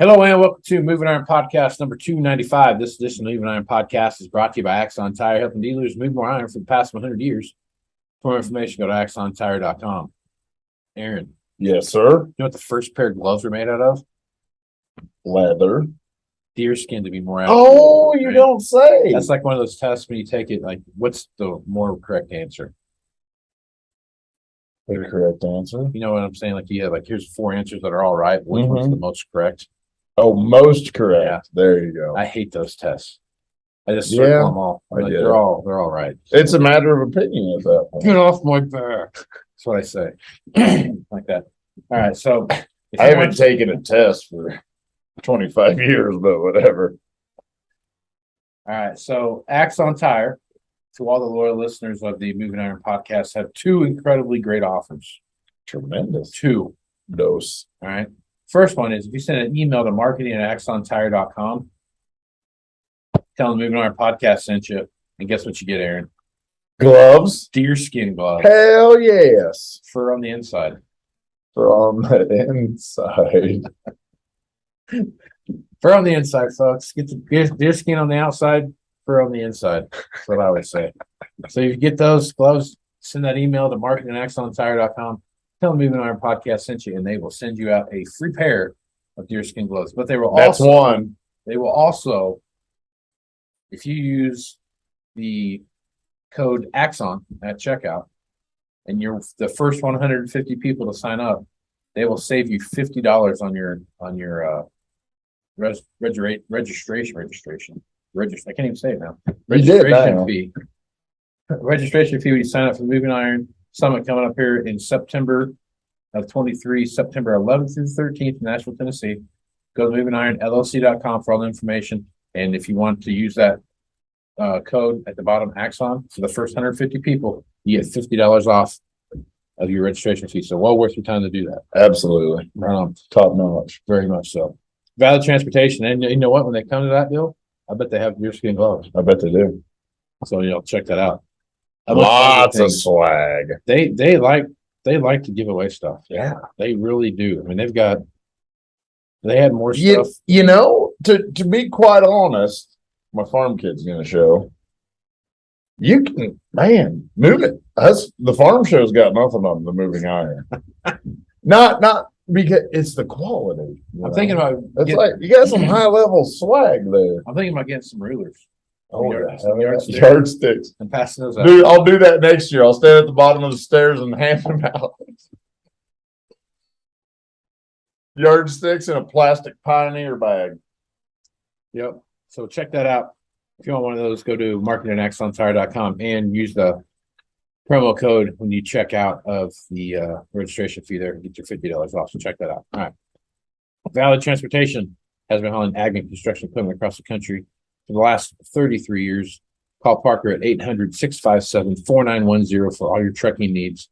Hello and welcome to Moving Iron Podcast number 295. This edition of Moving Iron Podcast is brought to you by Axon Tire, helping dealers move more iron for the past 100 years. For more information, go to axontire.com. Aaron. Yes, sir. You know what the first pair of gloves were made out of? Leather. Deer skin, to be more accurate. Oh, you don't say. That's like one of those tests when you take it, like, what's the more correct answer? The correct answer. You know what I'm saying? Like, you have, like, here's 4 answers that are all right. Which one's the most correct? Oh, most correct. Yeah. There you go. I hate those tests. I just circle them all. Like, they're all right. It's a matter of opinion at that point. Get off my back. That's what I say. Like that. All right. So I haven't taken a test for 25 years, but whatever. All right. So Axon Tire, to all the loyal listeners of the Moving Iron Podcast, have 2 incredibly great offers. Tremendous. 2 dose. All right. First one is if you send an email to marketing@axontire.com, tell them Moving Iron Podcast sent you, and guess what you get, Aaron? Gloves. Deer skin gloves. Hell yes. Fur on the inside. From the inside. Fur on the inside, folks. Get the deer skin on the outside, fur on the inside. That's what I would say. So if you get those gloves, send that email to marketing@axontire.com. Tell them Moving Iron Podcast sent you, and they will send you out a free pair of deerskin gloves. But they will They will also, if you use the code Axon at checkout, and you're the first 150 people to sign up, they will save you $50 on your registration. I can't even say it now. Registration fee. Registration fee when you sign up for the Moving Iron Summit coming up here in September of 23, September 11th through the 13th in Nashville, Tennessee. Go to MovingIronLLC.com for all the information. And if you want to use that code at the bottom, Axon, for the first 150 people, you get $50 off of your registration fee. So well worth your time to do that. Absolutely. Top notch. Very much so. Valid transportation. And you know what? When they come to that deal, I bet they have deerskin gloves. I bet they do. So check that out. Lots of swag. They like to give away stuff. Yeah, they really do. I mean, they had more stuff. To be quite honest, my farm kid's gonna show. You can, move it. The farm show's got nothing on the Moving Iron. Not because it's the quality. I'm thinking about. It's like you got some high level swag there. I'm thinking about getting some rulers. Yardsticks. And passing those out. Dude, I'll do that next year. I'll stand at the bottom of the stairs and hand them out. Yardsticks in a plastic Pioneer bag. Yep. So check that out. If you want one of those, go to marketing@axontire.com and use the promo code when you check out of the registration fee there and get your $50 off. So check that out. All right. Valid Transportation has been hauling ag and construction equipment across the country for the last 33 years. Call Parker at 800-657-4910 for all your trucking needs.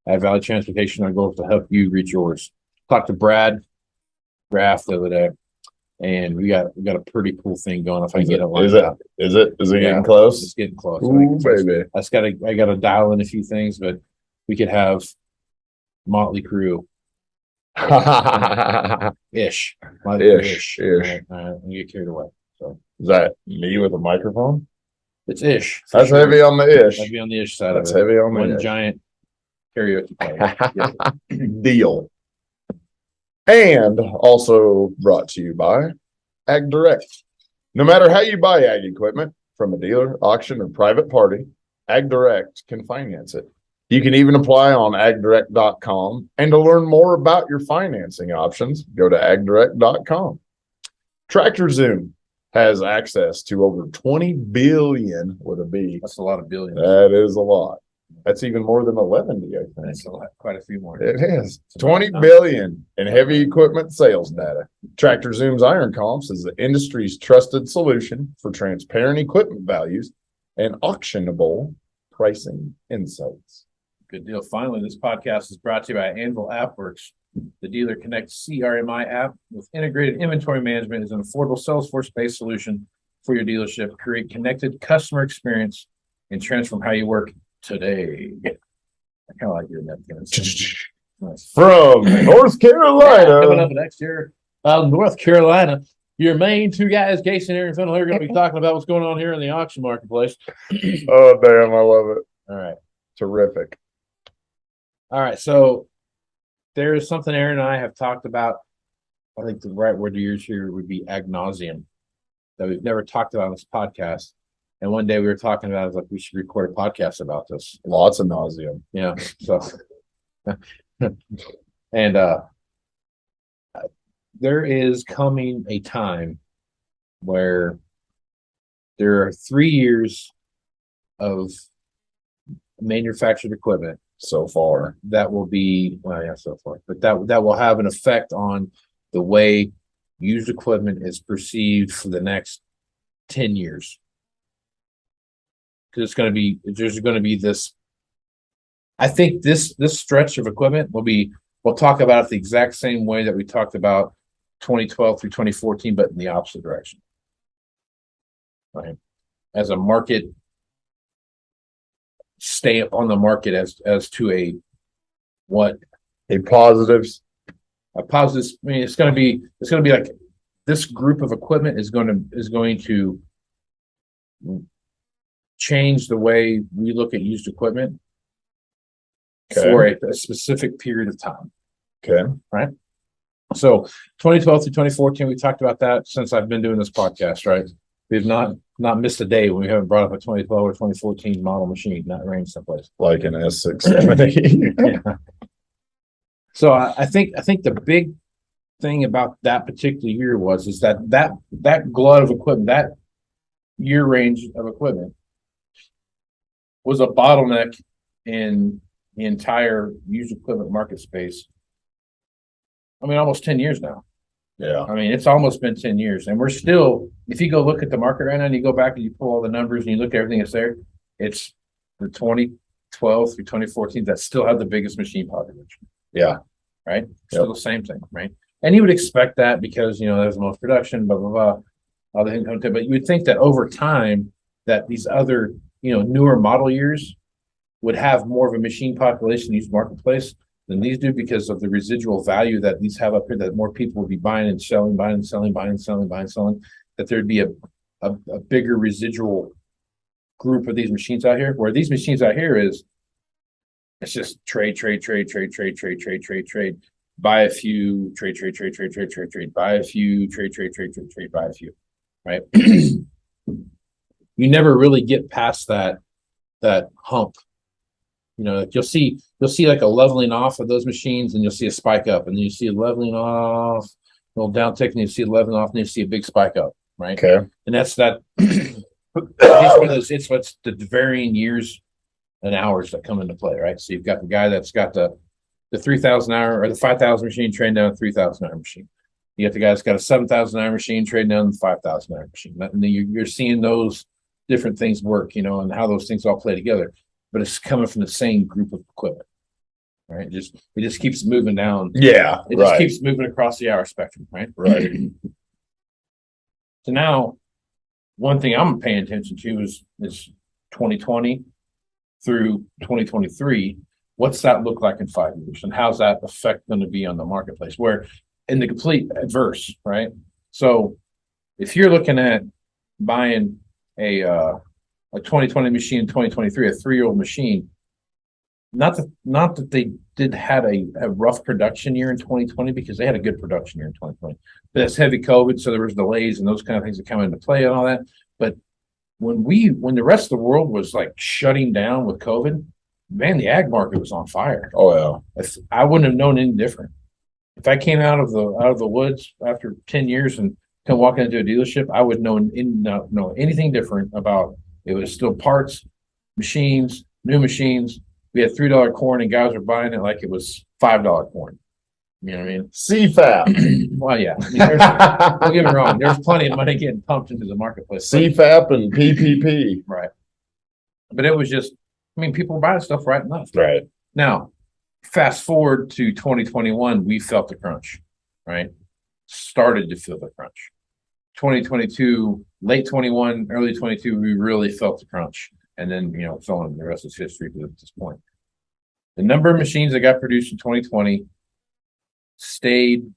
At Valley Transportation, our goal is to help you reach yours. Talked to Brad Graff the other day, and we got a pretty cool thing going. If I can get it lined up. Is it getting close? It's getting close. Ooh, baby. I got to dial in a few things, but we could have Motley Crue. Ish. All right, I'm get carried away. So is that me with a microphone? It's ish. That's sure. Heavy on the ish. That'd be on the ish side. That's of it. Heavy on the One giant karaoke party. Deal. And also brought to you by Ag Direct. No matter how you buy ag equipment, from a dealer, auction, or private party, Ag Direct can finance it. You can even apply on agdirect.com. And to learn more about your financing options, go to agdirect.com. Tractor Zoom has access to over 20 billion with a B. That's a lot of billions. That is a lot. That's even more than 11, I think. That's quite a few more. It is. 20 billion in heavy equipment sales data. Tractor Zoom's Iron Comps is the industry's trusted solution for transparent equipment values and auctionable pricing insights. Good deal. Finally, this podcast is brought to you by Anvil AppWorks. The Dealer Connect CRMI app with integrated inventory management is an affordable Salesforce-based solution for your dealership. Create connected customer experience and transform how you work today. I kind of like doing that. Nice. From North Carolina. Coming up next year, North Carolina. Your main two guys, Casey and Aaron Fennell, are going to be talking about what's going on here in the auction marketplace. Oh, damn. I love it. All right. Terrific. All right. So there is something Aaron and I have talked about. I think the right word to use here would be ad nauseum, that we've never talked about on this podcast. And one day we were talking about it, like we should record a podcast about this. Lots of nauseum. Yeah. So, and there is coming a time where there are 3 years of manufactured equipment So far. that will be, well, yeah, so far, but that will have an effect on the way used equipment is perceived for the next 10 years. Because there's going to be this, I think this stretch of equipment we'll talk about it the exact same way that we talked about 2012 through 2014, but in the opposite direction. Right. As a market, stay up on the market as to a positives. a positive. I mean, it's going to be like this group of equipment is going to change the way we look at used equipment for a specific period of time. Okay. Right. So 2012 through 2014, we talked about that since I've been doing this podcast, right? We've not missed a day when we haven't brought up a 2012 or 2014 model machine, not range someplace. Like an S670. Yeah. So I think the big thing about that particular year is that glut of equipment, that year range of equipment was a bottleneck in the entire used equipment market space. I mean, almost 10 years now. Yeah. I mean, it's almost been 10 years. And we're still, if you go look at the market right now and you go back and you pull all the numbers and you look at everything that's there, it's the 2012 through 2014 that still have the biggest machine population. Yeah. Right? Still the same thing, right? And you would expect that because, there's the most production, blah, blah, blah, all the income. But you would think that over time that these other, newer model years would have more of a machine population in these marketplace than these do because of the residual value that these have up here, that more people will be buying and selling, buying and selling, buying and selling, buying and selling, that there'd be a bigger residual group of these machines out here, where these machines out here it's just trade, buy a few, trade, buy a few, trade, buy a few, right? You never really get past that hump. You'll see like a leveling off of those machines, and you'll see a spike up, and then you see a leveling off, a little downtick, and you see a leveling off, and you see a big spike up, right? Okay. And that's that. It's what's the varying years and hours that come into play, right? So you've got the guy that's got the 3,000 hour or the 5,000 machine trading down a 3,000 hour machine. You got the guy that's got a 7,000 hour machine trading down the 5,000 hour machine. And you're seeing those different things work, and how those things all play together. But it's coming from the same group of equipment, right? It just keeps moving down. Yeah, it just keeps moving across the hour spectrum, right? Right. So now, one thing I'm paying attention to is 2020 through 2023. What's that look like in 5 years, and how's that effect going to be on the marketplace? Where in the complete adverse, right? So if you're looking at buying a 2020 machine in 2023, a 3-year-old machine, not that they had a rough production year in 2020, because they had a good production year in 2020. But it's heavy COVID, so there was delays and those kind of things that come into play and all that. But when the rest of the world was like shutting down with COVID, man, the ag market was on fire. Oh yeah. I wouldn't have known any different. If I came out of the woods after 10 years and come walking into a dealership, I would know anything different about. It was still parts, machines, new machines. We had $3 corn, and guys were buying it like it was $5 corn. You know what I mean? CFAP. Well, yeah. I mean, don't get me wrong. There's plenty of money getting pumped into the marketplace. CFAP and PPP. Right. But it was just, people were buying stuff right and left. Right. Now, fast forward to 2021, we felt the crunch, right? Started to feel the crunch. 2022, late 21, early 22, we really felt the crunch. And then, so on, the rest is history at this point. The number of machines that got produced in 2020 stayed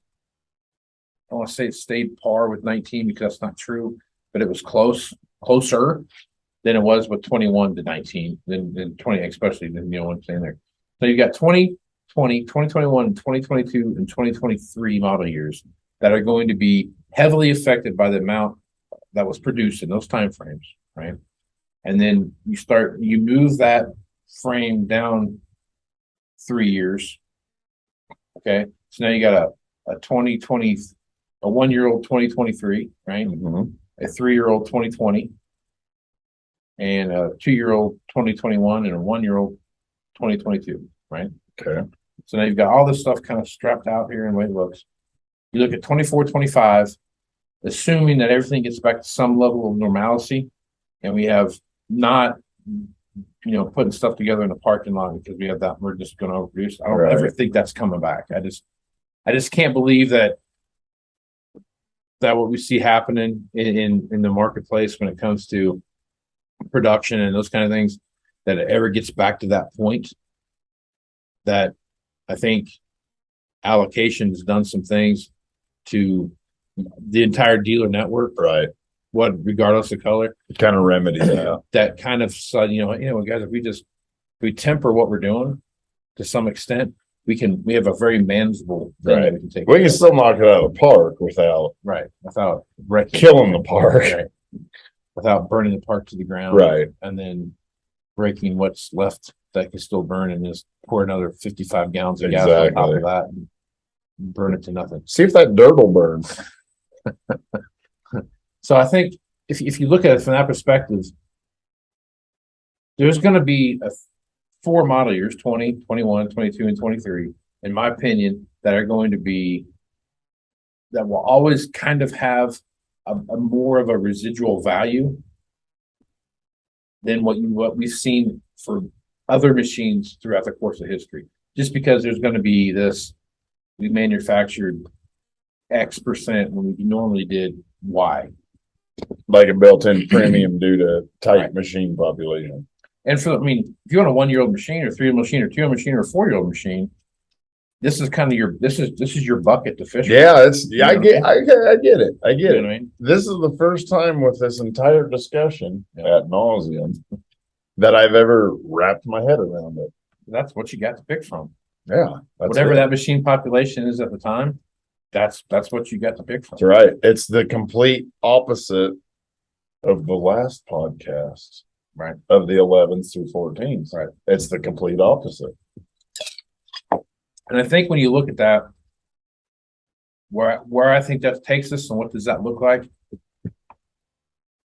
I want to say it stayed par with 19 because that's not true, but it was closer than it was with 21 to 19, than 20, especially than, what I'm saying there. So you got 2020, 2021, 2022, and 2023 model years that are going to be heavily affected by the amount that was produced in those time frames, right? And then you move that frame down 3 years. Okay. So now you got a 2020, a 1-year-old 2023, right? Mhm. A 3-year-old 2020, and a 2-year-old 2021, and a 1-year-old 2022, right? Okay. So now you've got all this stuff kind of strapped out here in the way it looks. You look at 24, 25, assuming that everything gets back to some level of normalcy, and we have not, putting stuff together in the parking lot because we have that, we're just going to overproduce. I don't Right. ever think that's coming back. I just can't believe that what we see happening in the marketplace when it comes to production and those kind of things, that it ever gets back to that point. That I think allocation has done some things to the entire dealer network, Right. regardless of color, Kind of remedy that. that kind of said, guys, if we temper what we're doing to some extent, we have a very manageable thing Right. that we can take. We can still knock it out of the park without wrecking, killing the park. right, without burning the park to the ground, Right. and then breaking what's left that can still burn, and just pour another 55 gallons of gas on top of that and burn it to nothing. See if that dirt will burn. So I think if you look at it from that perspective, there's going to be 4 model years, 20, 21, 22, and 23, in my opinion, that will always kind of have a more of a residual value than what we've seen for other machines throughout the course of history. Just because there's going to be this, we manufactured X% when we normally did Y. Like a built-in premium due to tight Right. machine population. And if you want a 1-year-old machine, or 3-year-old machine, or 2-year-old machine, or 4-year-old machine, this is kind of this is your bucket to fish. Yeah, I get it. I get it. What I mean? This is the first time with this entire discussion Yeah. ad nauseum that I've ever wrapped my head around it. That's what you got to pick from. Yeah. Whatever that machine population is at the time, that's what you got to pick from. That's right. It's the complete opposite of the last podcast. Right. Of the 11s through 14s. Right. It's the complete opposite. And I think when you look at that, where I think that takes us and what does that look like,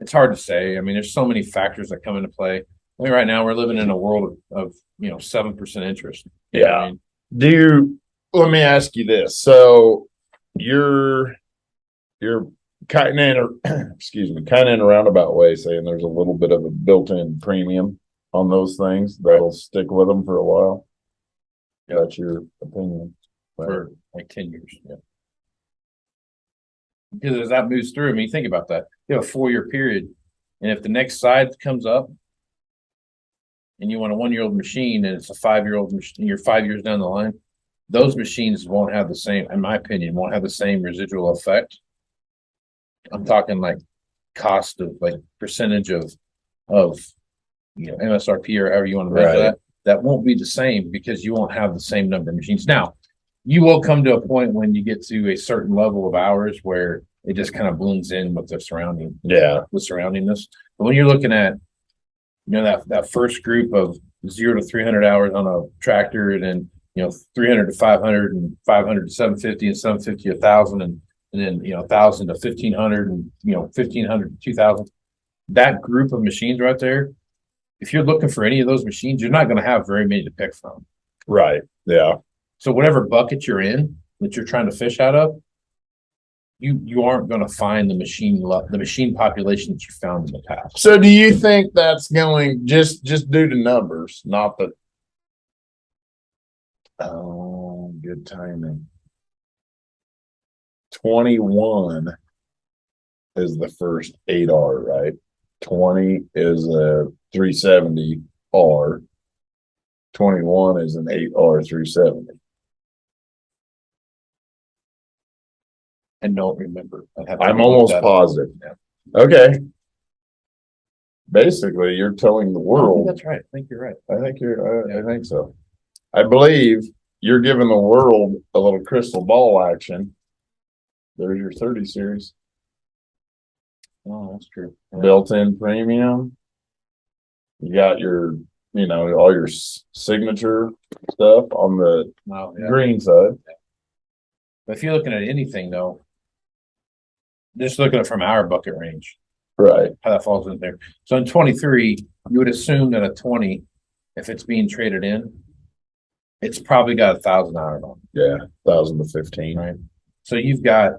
it's hard to say. I mean, there's so many factors that come into play. I mean, right now we're living in a world of 7% interest. Yeah. Let me ask you this. So you're kind of in a roundabout way saying there's a little bit of a built-in premium on those things that'll stick with them for a while. That's your opinion. For like 10 years. Yeah. Because as that moves through, I mean, think about that. You have a 4-year period, and if the next side comes up and you want a 1-year-old machine and it's a 5-year-old machine, you're 5 years down the line, those machines won't have the same, in my opinion, won't have the same residual effect. I'm talking like cost of, like, percentage of MSRP or however you want to measure that. That won't be the same because you won't have the same number of machines. Now, you will come to a point when you get to a certain level of hours where it just kind of blends in with the surroundingness. But when you're looking at, that first group of 0 to 300 hours on a tractor, and then 300 to 500, and 500 to 750, and 750 to 1,000, and then 1,000 to 1,500, and 1,500 to 2,000. That group of machines right there, if you're looking for any of those machines, you're not going to have very many to pick from. Right. Yeah. So whatever bucket you're in that you're trying to fish out of, you aren't going to find the machine population that you found in the past. So do you think that's going just due to numbers, not that? Oh, good timing. 21 is the first 8R, right? 20 is a 370R. 21 is an 8R 370. and don't remember. I'm almost positive. Yeah. Okay. Basically, you're telling the I think world. that's right. I think you're right. I think so. I believe you're giving the world a little crystal ball action. There's your 30 series. Oh, that's true. Yeah. Built-in premium. You got your, all your signature stuff on the Oh, yeah. green side. But if you're looking at anything though, just looking at it from our bucket range, Right. how that falls in there. So in 23, you would assume that a 20, if it's being traded in, it's probably got 1,000 hours on it. Yeah. 1,000 to 15. Right. So you've got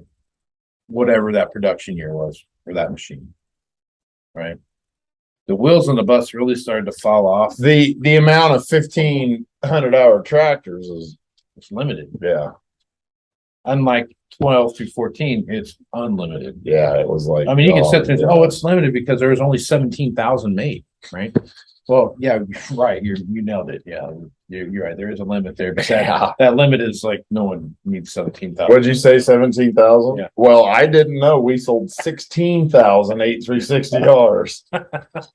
whatever that production year was for that machine. Right. The wheels on the bus really started to fall off. The amount of 1,500-hour tractors is It's limited. yeah. Unlike 12 through 14, it's unlimited. Yeah, it was like I mean, you can sit there and say, yeah. oh, it's limited because there was only 17,000 made, right? Well, yeah, right. You nailed it. Yeah, you're right. There is a limit there, but that limit is like no one needs 17,000. What'd you say, 17,000? Yeah. Well, I didn't know we sold 16,000 360Rs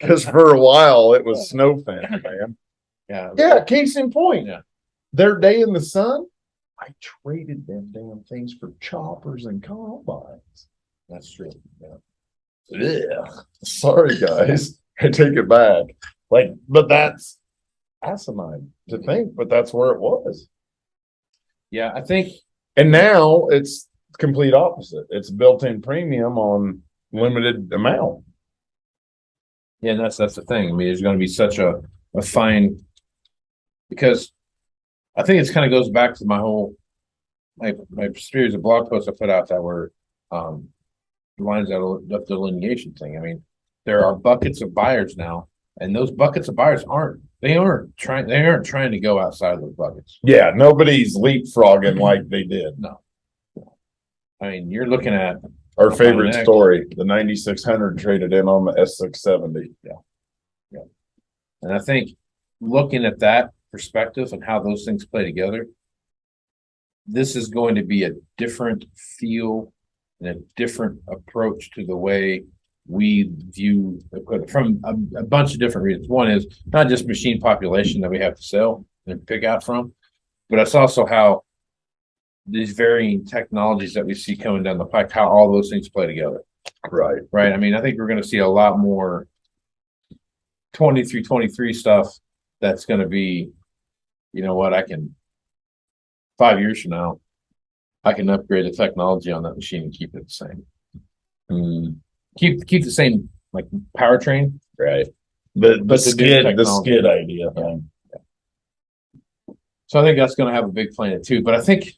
because for a while it was snow fence, man. Yeah. Yeah, case in point. Yeah. Their day in the sun, I traded them damn things for choppers and combines. That's true. Yeah. Yeah. Sorry, guys. I take it back. But that's asinine to think, but that's where it was. Yeah, I think. And now it's complete opposite. It's built-in premium on limited amount. Yeah, and that's the thing. I mean, there's going to be such a fine, because I think it kind of goes back to my whole my series of blog posts I put out that were lines out of the delineation thing. I mean, there are buckets of buyers now, and those buckets of buyers aren't trying to go outside of those buckets. Yeah, nobody's leapfrogging like they did. No. I mean, you're looking at our favorite story, the 9600 traded in on the S670. Yeah. And I think looking at that perspective and how those things play together, this is going to be a different feel and a different approach to the way we view equipment from a bunch of different reasons. One is not just machine population that we have to sell and pick out from, but it's also how these varying technologies that we see coming down the pike, how all those things play together. Right. Right. I mean, I think we're going to see a lot more 23 stuff that's going to be, you know what, 5 years from now, I can upgrade the technology on that machine and keep it the same. Keep the same like powertrain. Right. The skid idea thing. Yeah. So I think that's going to have a big planet too. But I think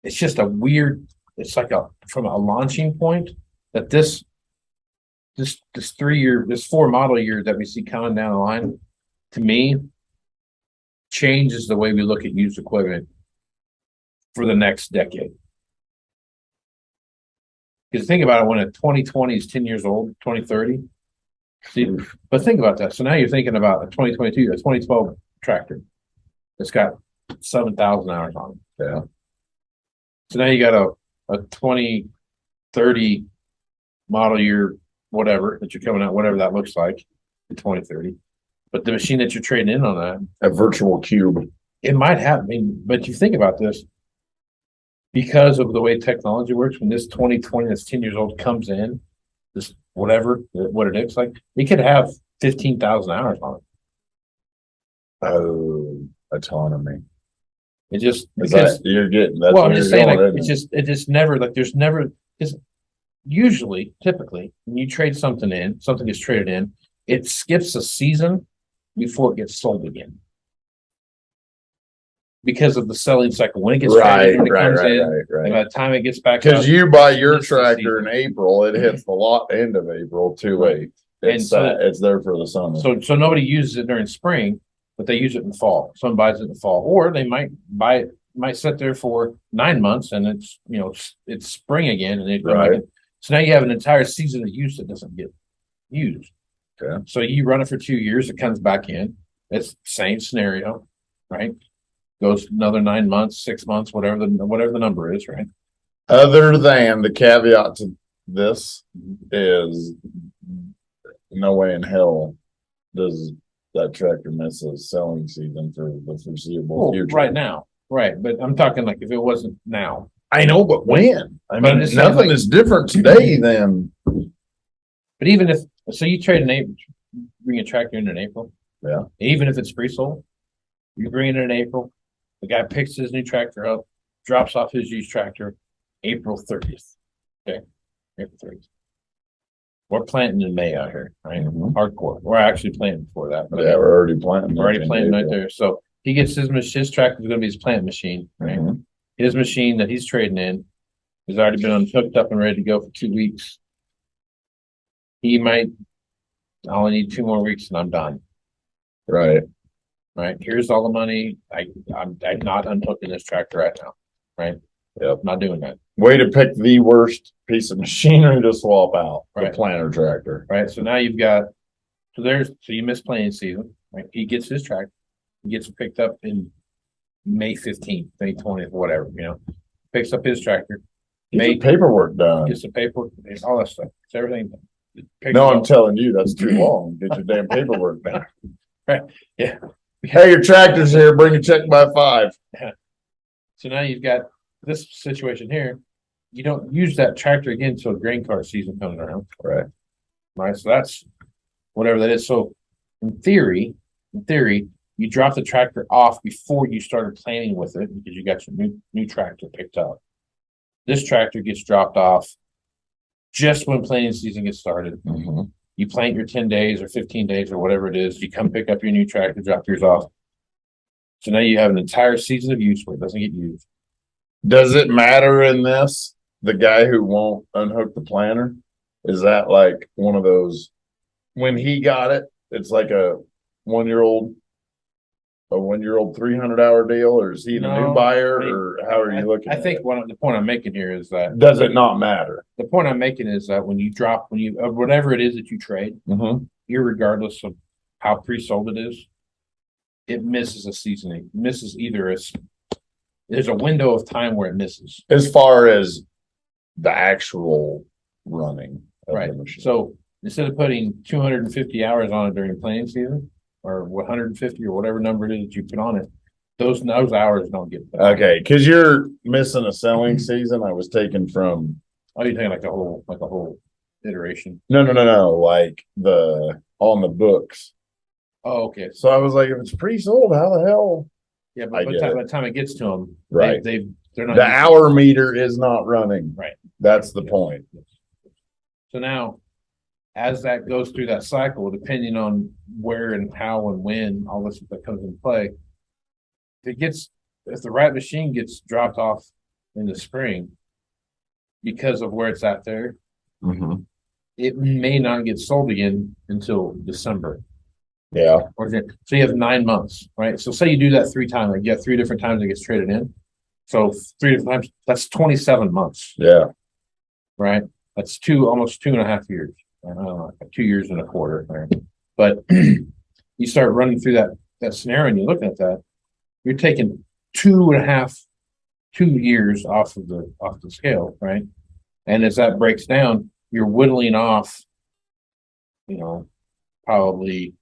it's just it's like from a launching point that this 4 model year that we see coming down the line, to me, changes the way we look at used equipment for the next decade. Because think about it, when a 2020 is 10 years old, 2030. See, but think about that. So now you're thinking about a 2022, a 2012 tractor that's got 7,000 hours on it. Yeah. So now you got a 2030 model year, whatever that you're coming out, whatever that looks like in 2030. But the machine that you're trading in on that, a virtual cube, it might have. I mean, but you think about this, because of the way technology works, when this 2020 that's 10 years old comes in, this whatever what it looks like, it could have 15,000 hours on it. Oh, autonomy. It just you're getting that. Well, I'm just saying, like, it just never, like, there's never, because usually, typically, when you trade something in, something gets traded in, it skips a season before it gets sold again. Because of the selling cycle. When it gets traded, when it comes in, and by the time it gets back, because you buy your tractor in April, it hits the lot end of April too late. It's there for the summer. So nobody uses it during spring, but they use it in the fall. Someone buys it in the fall, or they might buy it, might sit there for 9 months, and it's spring again, and so now you have an entire season of use that doesn't get used. Okay. So you run it for 2 years, it comes back in. It's the same scenario, right? Goes another 9 months, 6 months, whatever the number is, right? Other than the caveat to this is no way in hell does that tractor miss a selling season for the foreseeable Well, future. right now, right? But I'm talking like if it wasn't now. I know, but when? I But I'm mean, just saying, nothing like- is different today than But even if so, you trade an April, bring a tractor in April. Yeah. Even if it's pre-sold, you bring it in April. The guy picks his new tractor up, drops off his used tractor, April 30th. Okay, April 30th. We're planting in May out here, right? Hardcore. We're actually planting before that. But yeah, we're already planting. we're already planting right there. So he gets his tractor is going to be his plant machine, right? His machine that he's trading in has already been hooked up and ready to go for 2 weeks. He might I only need 2 more weeks and I'm done. Right. Right. Here's all the money. I'm not unhooking this tractor right now. Right. Yep. Not doing that. Way to pick the worst piece of machinery to swap out. Right. The planter tractor. Right. So now you've got so you miss planting season. Right. He gets his tractor. He gets it picked up in May 15th, May 20th, whatever, picks up his tractor. Get the paperwork done. Gets the paperwork, all that stuff. It's everything. No, I'm telling you, that's too long. Get your damn paperwork done. Right. Yeah. Hey, your tractor's here. Bring a check by 5. So now you've got this situation here. You don't use that tractor again until grain cart season comes around. Right. Right. So that's whatever that is. So in theory, you drop the tractor off before you started planning with it because you got your new tractor picked up. This tractor gets dropped off just when planting season gets started. You plant your 10 days or 15 days or whatever it is. You come pick up your new tractor, drop yours off. So now you have an entire season of use where it doesn't get used. Does it matter in this? The guy who won't unhook the planter? Is that like one of those when he got it, it's like a 1-year-old 300-hour deal, or is he the new buyer, or how are you looking? I think the point I'm making here is that does it not matter? The point I'm making is that when you whatever it is that you trade, irregardless of how pre-sold it is, it misses a seasoning. Misses there's a window of time where it misses. As far as the actual running of right. the machine. So instead of putting 250 hours on it during planting season, or 150 or whatever number it is that you put on it, those hours don't get put on. Okay, because you're missing a selling season. I was taken from. Oh, you're taking like a whole iteration. No, like the on the books. Oh, okay. So I was like, if it's pre-sold, how the hell? Yeah, but by the time it gets to them, right? They're not. The hour meter is not running. Right. That's the point. So now, as that goes through that cycle, depending on where and how and when all this that comes into play, if the right machine gets dropped off in the spring because of where it's at there, it may not get sold again until December. Yeah. So you have 9 months, right? So say you do that 3 times, like you have 3 different times it gets traded in. So 3 different times, that's 27 months. Yeah. Right. That's almost 2.5 years. I don't know, like 2 years and a quarter. Right? But you start running through that scenario and you're looking at that, you're taking 2 years off the scale, right? And as that breaks down, you're whittling off, probably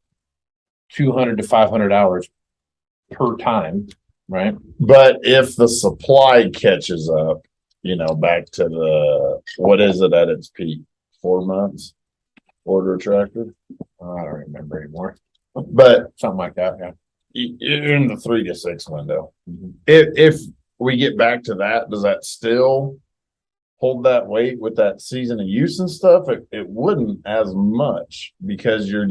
200 to 500 hours per time, right? But if the supply catches up, back to what is it at its peak? 4 months? Order a tractor? I don't remember anymore. But something like that, yeah. In the 3 to 6 window. If we get back to that, does that still hold that weight with that season of use and stuff? It wouldn't as much because you're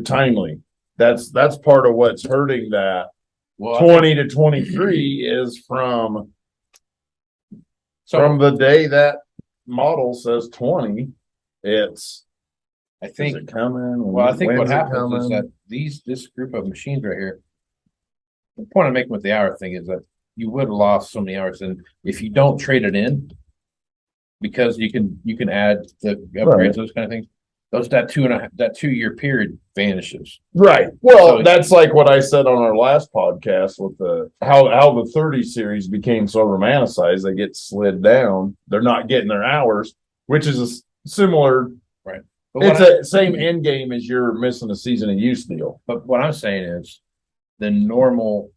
timely. That's part of what's hurting that. Well, 20 to 23 is from the day that model says 20. I think is it coming? Well, I think what happens is that this group of machines right here. The point I'm making with the hour thing is that you would have lost so many hours, and if you don't trade it in, because you can add the upgrades, those kind of things, that 2 year period vanishes. Right. Well, So- that's like what I said on our last podcast with the how the 30 series became so romanticized. They get slid down. They're not getting their hours, which is a similar. Right. It's a same end game as you're missing a season of use deal. But what I'm saying is the normal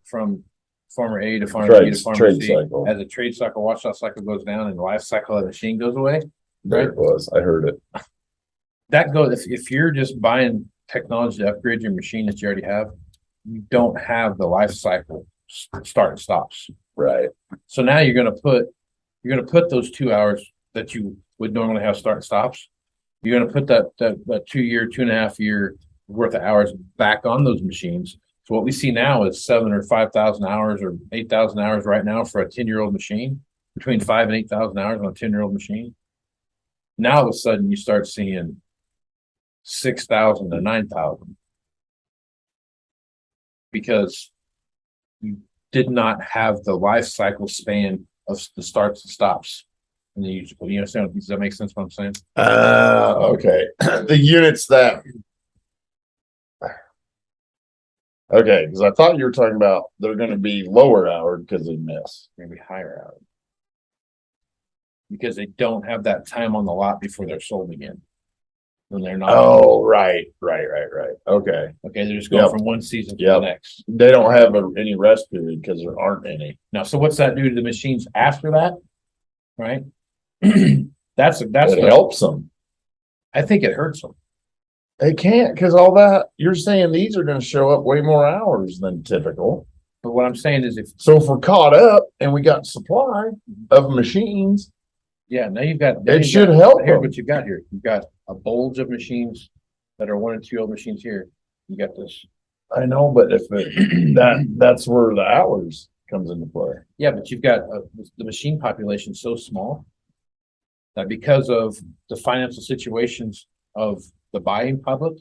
from farmer A to farmer B to farmer Trade C, cycle. as a trade cycle, washout cycle goes down and the life cycle of the machine goes away. There it was. I heard it. That goes if you're just buying technology to upgrade your machine that you already have, you don't have the life cycle start and stops. Right. So now you're gonna put those 2 hours that you would normally have start and stops. You're gonna put that 2 year, 2.5 year worth of hours back on those machines. So what we see now is 7,000 or 5,000 hours or 8,000 hours right now for a 10-year-old machine, between 5,000 and 8,000 hours on a 10-year-old machine. Now all of a sudden you start seeing 6,000 to 9,000 because you did not have the life cycle span of the starts and stops. And you understand? Does that make sense? What I'm saying? Okay. The units that. Okay, because I thought you were talking about they're going to be lower hour because they miss. Maybe higher hours because they don't have that time on the lot before they're sold again. When they're not. Oh, right. Okay. Okay, they're just going Yep. from one season to Yep. the next. They don't have any rest period because there aren't any. Now, so what's that do to the machines after that? Right? that's It the, helps them. I think it hurts them. They can't because all that you're saying these are going to show up way more hours than typical. But what I'm saying is if So if we're caught up and we got supply of machines, now you've got it should help here's them. what you've got here. You've got a bulge of machines that are 1 and 2 year old machines here. You got this. I know, but if that's where the hours comes into play. Yeah, but you've got the machine population so small that because of the financial situations of the buying public,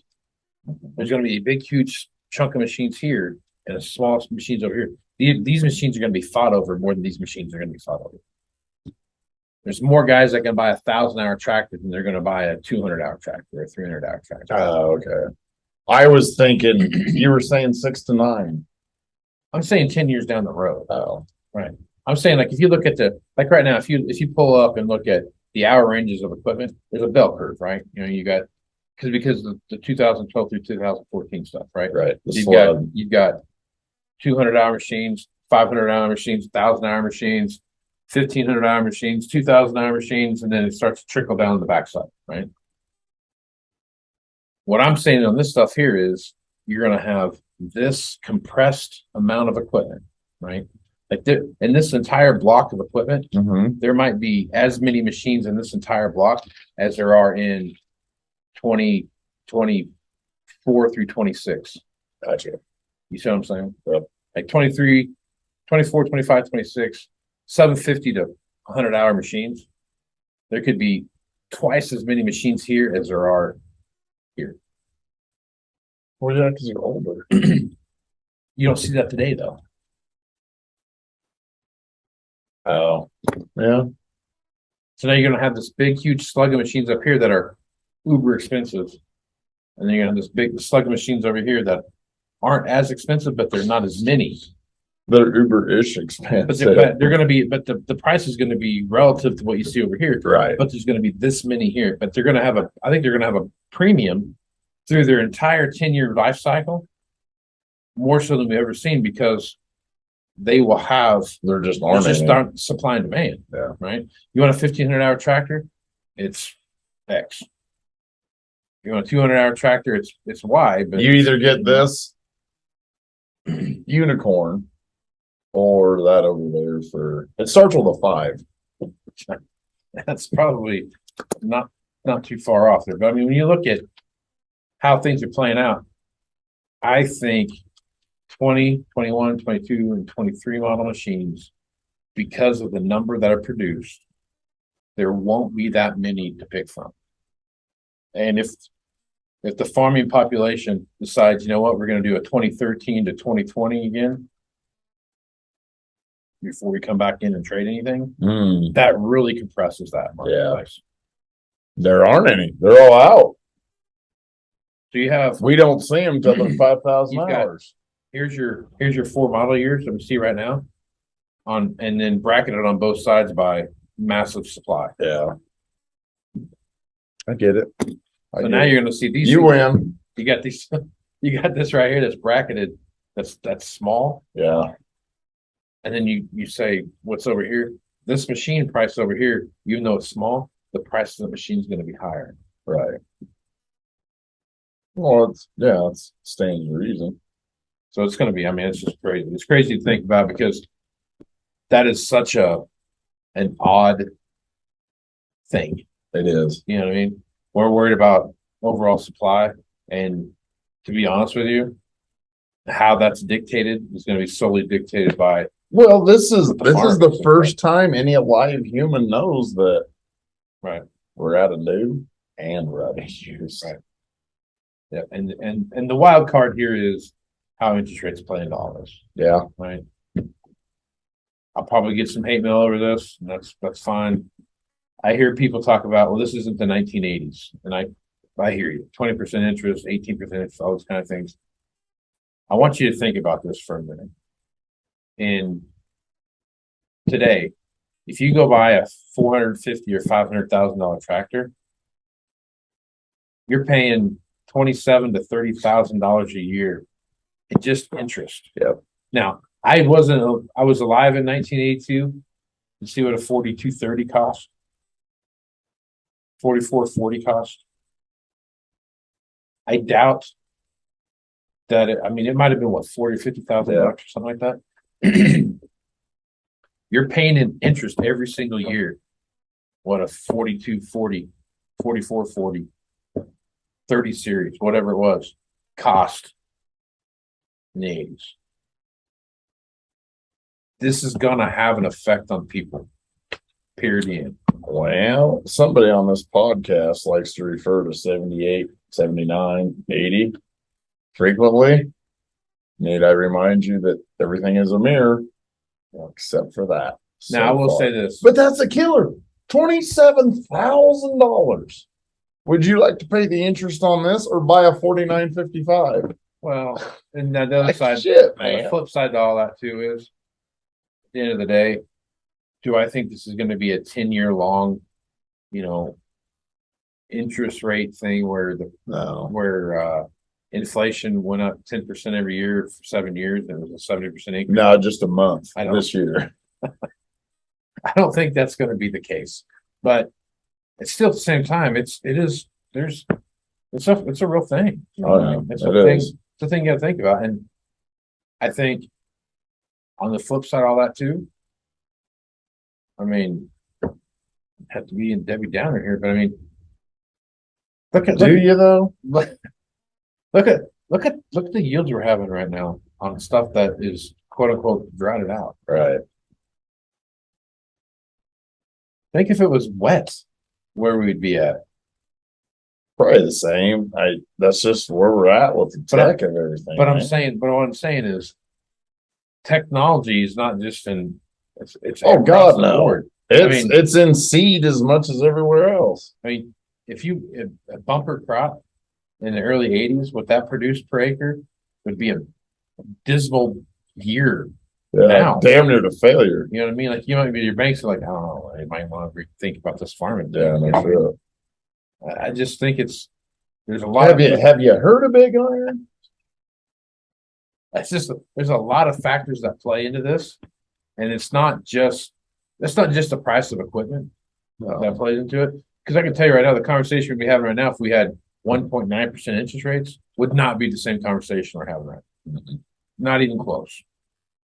there's going to be a big, huge chunk of machines here and a small machines over here. These machines are going to be fought over more than these machines are going to be fought over. There's more guys that can buy 1,000-hour tractor than they're going to buy a 200-hour tractor or a 300-hour tractor. Oh, okay. I was thinking you were saying 6 to 9. I'm saying 10 years down the road. Oh, I'm saying like if you look at like right now, if you pull up and look at the hour ranges of equipment, there's a bell curve, right? You got because of the 2012 through 2014 stuff, right? right. You've got 200-hour machines, 500-hour machines, 1,000-hour machines, 1,500-hour machines, 2,000-hour machines, and then it starts to trickle down the backside, right? What I'm saying on this stuff here is you're going to have this compressed amount of equipment, right? Like in this entire block of equipment, there might be as many machines in this entire block as there are in 2024 through 26. Gotcha. You see what I'm saying? Yep. Like 23, 24, 25, 26, 750 to 100-hour machines. There could be twice as many machines here as there are here. Well, yeah, because you're older. You don't see that today, though. Oh, yeah. So now you're going to have this big, huge slug of machines up here that are uber expensive. And then you're going to have this big slug of machines over here that aren't as expensive, but they're not as many. They're uber-ish expensive. But they're going to be, but the price is going to be relative to what you see over here. Right. But there's going to be this many here. But they're going to have I think they're going to have a premium through their entire 10-year life cycle, more so than we've ever seen, because they will have, They're just aren't supply and demand. Yeah. Right. You want a 1,500-hour tractor? It's X. You want a 200-hour tractor? It's Y. But you either get this unicorn or that over there for it starts with a 5. That's probably not too far off there. But I mean, when you look at how things are playing out, I think 20, 21, 22, and 23 model machines, because of the number that are produced, there won't be that many to pick from. And if the farming population decides, you know what, we're going to do a 2013 to 2020 again, before we come back in and trade anything, that really compresses that marketplace. There aren't any. They're all out. So you have, We don't see them till they're 5,000 You've got- hours. here's your 4 model years that we see right now and then bracketed on both sides by massive supply. Yeah. I get it. So now you're going to see these. You win. You got these, you got this right here that's bracketed. That's small. Yeah. And then you say, what's over here? This machine price over here, even though it's small, the price of the machine is going to be higher. Right. Well, it's stands to reason. So it's going to be, I mean, it's just crazy. It's crazy to think about because that is such an odd thing. It is. You know what I mean? We're worried about overall supply. And to be honest with you, how that's dictated is going to be solely dictated by. Well, this is the farmers, first time any alive human knows that Right. we're out of new and we're out of used. Right. Yeah. And the wild card here is how interest rates play into all this. Yeah. Right. I'll probably get some hate mail over this, and that's fine. I hear people talk about, well, this isn't the 1980s, and I hear you. 20% interest, 18% interest, all those kind of things. I want you to think about this for a minute. And today, if you go buy a $450,000 or $500,000 tractor, you're paying $27,000 to $30,000 a year in just interest. Yep. Now, I was alive in 1982 to see what a 4230 cost. 4440 cost. I doubt that it might have been what, 40 or 50,000 bucks or something like that. You're paying in interest every single year. What a 4240, 4440, 30 series, whatever it was, cost in the 80s. This is gonna have an effect on people. Period. Well, somebody on this podcast likes to refer to 78, 79, 80 frequently. Need I remind you that everything is a mirror, except for that. Now, I will say this. But that's a killer. $27,000. Would you like to pay the interest on this or buy a 49.55? Well, and the other side, Shit, the man. flip side to all that too is, at the end of the day, do I think this is going to be a 10-year long, interest rate thing where inflation went up 10% every year for 7 years and it was a 70% increase? No, just a month I don't. this year. I don't think that's going to be the case, but it's still at the same time, it's a real thing. Oh, yeah, It's it a thing. is. It's a thing you got to think about. And I think on the flip side, of all that too, have to be in Debbie Downer here, but Do you though? look at the yields we're having right now on stuff that is quote unquote droughted out. Right. Think if it was wet, where we'd be at. Probably the same. That's just where we're at with the tech and everything. But man. what I'm saying is technology is not just it's Oh, across God, the no. board. It's in seed as much as everywhere else. If a bumper crop in the early 80s, what that produced per acre would be a dismal year. Yeah, Now. damn near to failure. You know what I mean? Like you might be your banks are like, I don't know, you might want to think about this farming. Yeah, no shit. I just think there's a lot Have you heard of big iron? there's a lot of factors that play into this, and it's not just the price of equipment that plays into it. Because I can tell you right now, the conversation we'd be having right now, if we had 1.9% interest rates, would not be the same conversation we're having right now. Not even close.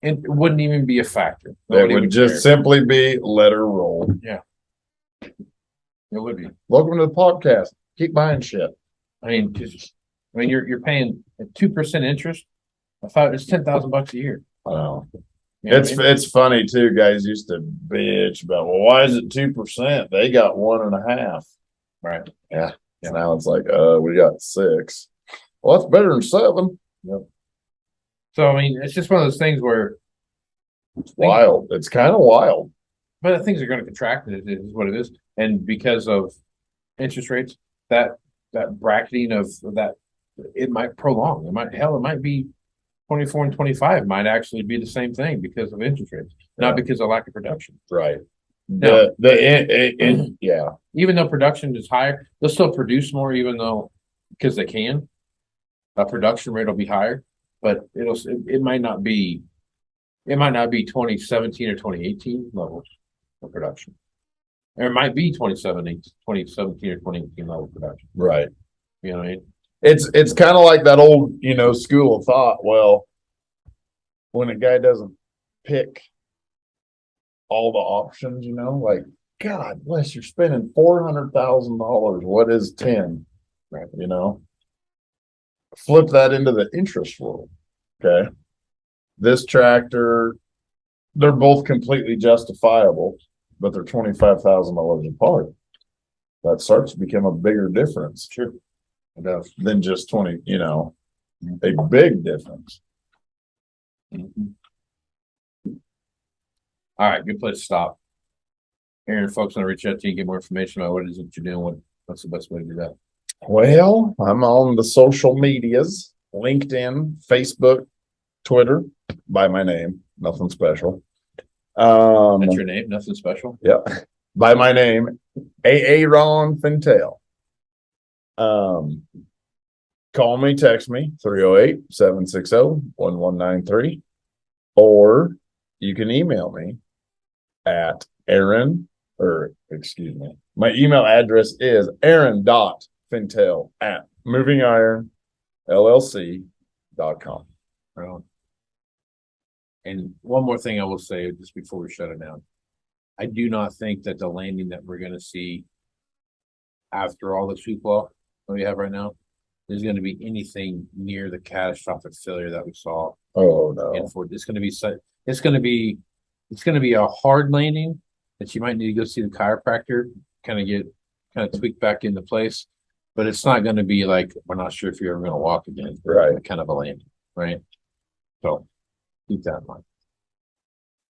It wouldn't even be a factor. It would just simply be let her roll. Yeah. It would be. Welcome to the podcast. Keep buying shit. You're paying at 2% interest. I thought it's $10,000 a year. Wow. You know It's funny too. Guys used to bitch about, well, why is it 2%? They got 1.5%. Right. Yeah. Now it's like, we got 6. Well, that's better than 7. Yep. So it's just one of those things where it's wild. It's kind of wild. But things are going to contract. It is what it is, and because of interest rates, that bracketing of that, it might prolong. It might be 24 and 25 might actually be the same thing because of interest rates, not because of lack of production. Right. Now, Yeah. even though production is higher, they'll still produce more, even though because they can. Production rate will be higher, but it might not be 2017 or 2018 levels of production. Or it might be 2017 or 2018 level of production. Right. You know what I mean? It's kind of like that old, school of thought. Well, when a guy doesn't pick all the options, like, God bless, you're spending $400,000. What is 10? Right. Flip that into the interest world. Okay. This tractor, they're both completely justifiable, but they're $25,000 apart. That starts to become a bigger difference. Sure. It does. Than just 20, a big difference. All right, good place to stop. Aaron, folks want to reach out to you and get more information about what it is that you're doing. What's the best way to do that? Well, I'm on the social medias, LinkedIn, Facebook, Twitter, by my name, nothing special. That's your name, nothing special? Yeah, by my name, Aaron Fintel. Call me, text me, 308-760-1193, or you can email me at my email address is aaron.fintel@MovingIronLLC.com. And one more thing I will say just before we shut it down. I do not think that the landing that we're going to see after all the hoopla that we have right now is going to be anything near the catastrophic failure that we saw. Oh no! And it's going to be a hard landing that you might need to go see the chiropractor, kind of tweak back into place. But it's not going to be like, we're not sure if you're ever going to walk again. Right. Kind of a landing, right? So keep that in mind.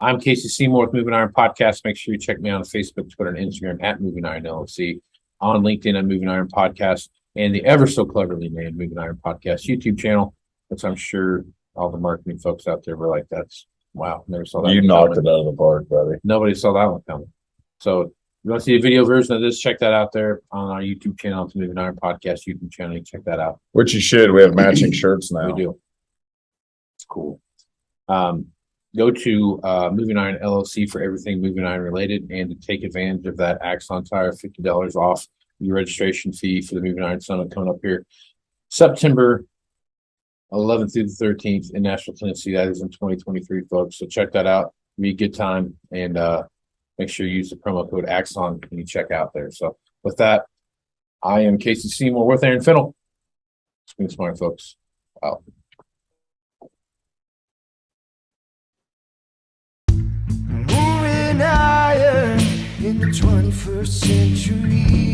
I'm Casey Seymour with Moving Iron Podcast. Make sure you check me out on Facebook, Twitter, and Instagram at Moving Iron LLC. On LinkedIn, I'm Moving Iron Podcast, and the ever so cleverly named Moving Iron Podcast YouTube channel, which I'm sure all the marketing folks out there were like, "That's wow, never saw that." You knocked it out of the park, buddy. Nobody saw that one coming. So if you want to see a video version of this, check that out there on our YouTube channel. It's Moving Iron Podcast YouTube channel. You check that out. Which you should. We have matching shirts now. We do. It's cool. Go to Moving Iron LLC for everything Moving Iron related, and to take advantage of that Axon Tire $50 off your registration fee for the Moving Iron Summit coming up here September 11th through the 13th in Nashville, Tennessee. That is in 2023, folks. So check that out. Be a good time, and make sure you use the promo code Axon when you check out there. So with that, I am Casey Seymour with Aaron Fennell. It's been smart, folks. Wow. Moving iron in the 21st century.